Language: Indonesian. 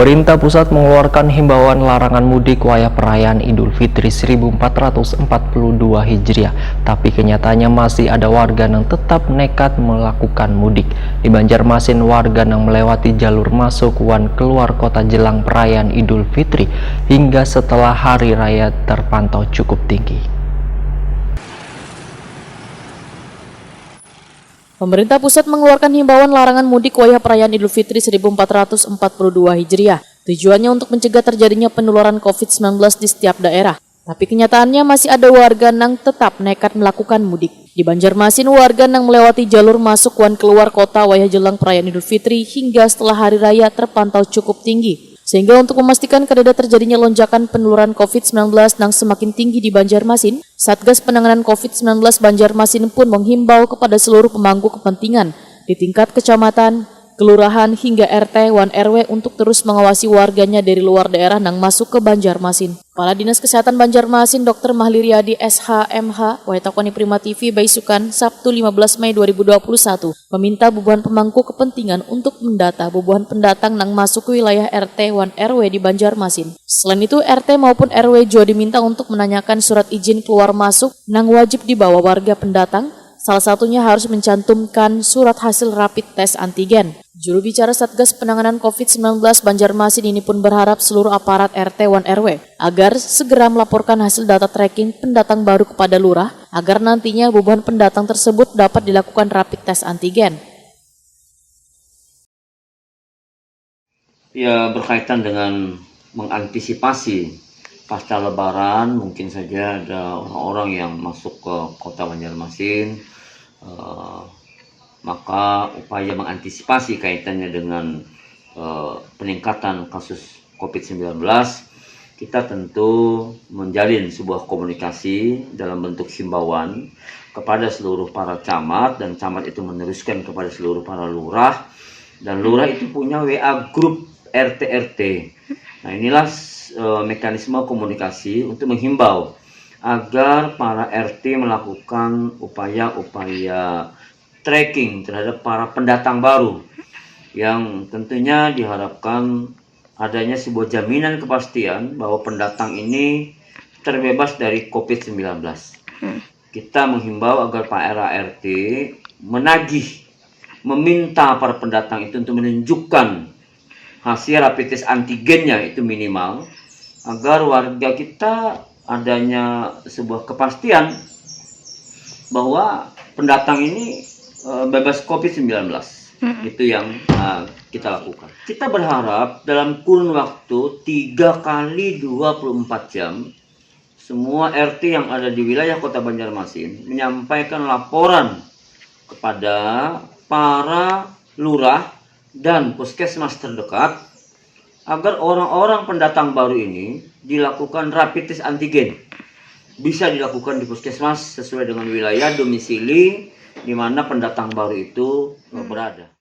Pemerintah pusat mengeluarkan himbauan larangan mudik wayah perayaan Idul Fitri 1442 Hijriah, tapi kenyataannya masih ada warga yang tetap nekat melakukan mudik. Di Banjarmasin, warga yang melewati jalur masuk wan keluar kota jelang perayaan Idul Fitri hingga setelah hari raya terpantau cukup tinggi. Pemerintah pusat mengeluarkan himbauan larangan mudik wayah perayaan Idul Fitri 1442 Hijriah. Tujuannya untuk mencegah terjadinya penularan COVID-19 di setiap daerah. Tapi kenyataannya masih ada warga yang tetap nekat melakukan mudik. Di Banjarmasin, warga yang melewati jalur masuk wan keluar kota wayah jelang perayaan Idul Fitri hingga setelah hari raya terpantau cukup tinggi. Sehingga untuk memastikan tidak terjadinya lonjakan penularan COVID-19 yang semakin tinggi di Banjarmasin, Satgas Penanganan COVID-19 Banjarmasin pun menghimbau kepada seluruh pemangku kepentingan di tingkat kecamatan, kelurahan hingga RT wan RW untuk terus mengawasi warganya dari luar daerah yang masuk ke Banjarmasin. Kepala Dinas Kesehatan Banjarmasin Dr. Mahliriadi SHMH, Waitakoni Prima TV Baisukan, Sabtu 15 Mei 2021, meminta bubuhan pemangku kepentingan untuk mendata bubuhan pendatang yang masuk ke wilayah RT wan RW di Banjarmasin. Selain itu, RT maupun RW juga diminta untuk menanyakan surat izin keluar masuk yang wajib dibawa warga pendatang. Salah satunya harus mencantumkan surat hasil rapid test antigen. Juru bicara Satgas Penanganan COVID-19 Banjarmasin ini pun berharap seluruh aparat RT wan RW agar segera melaporkan hasil data tracking pendatang baru kepada lurah agar nantinya bubuhan pendatang tersebut dapat dilakukan rapid test antigen. Ya, berkaitan dengan mengantisipasi pasca Lebaran, mungkin saja ada orang-orang yang masuk ke kota Banjarmasin, maka upaya mengantisipasi kaitannya dengan peningkatan kasus COVID-19, kita tentu menjalin sebuah komunikasi dalam bentuk himbauan kepada seluruh para camat, dan camat itu meneruskan kepada seluruh para lurah, dan lurah itu punya WA grup RT-RT. Nah, inilah mekanisme komunikasi untuk menghimbau agar para RT melakukan upaya-upaya tracking terhadap para pendatang baru, yang tentunya diharapkan adanya sebuah jaminan kepastian bahwa pendatang ini terbebas dari COVID-19. Kita menghimbau agar Pak RT menagih, meminta para pendatang itu untuk menunjukkan hasil rapid test antigennya itu minimal, agar warga kita adanya sebuah kepastian bahwa pendatang ini bebas COVID-19. Itu yang kita lakukan. Kita berharap dalam kurun waktu 3 kali 24 jam, semua RT yang ada di wilayah Kota Banjarmasin menyampaikan laporan kepada para lurah dan puskesmas terdekat agar orang-orang pendatang baru ini dilakukan rapid test antigen. Bisa dilakukan di puskesmas sesuai dengan wilayah domisili di mana pendatang baru itu berada.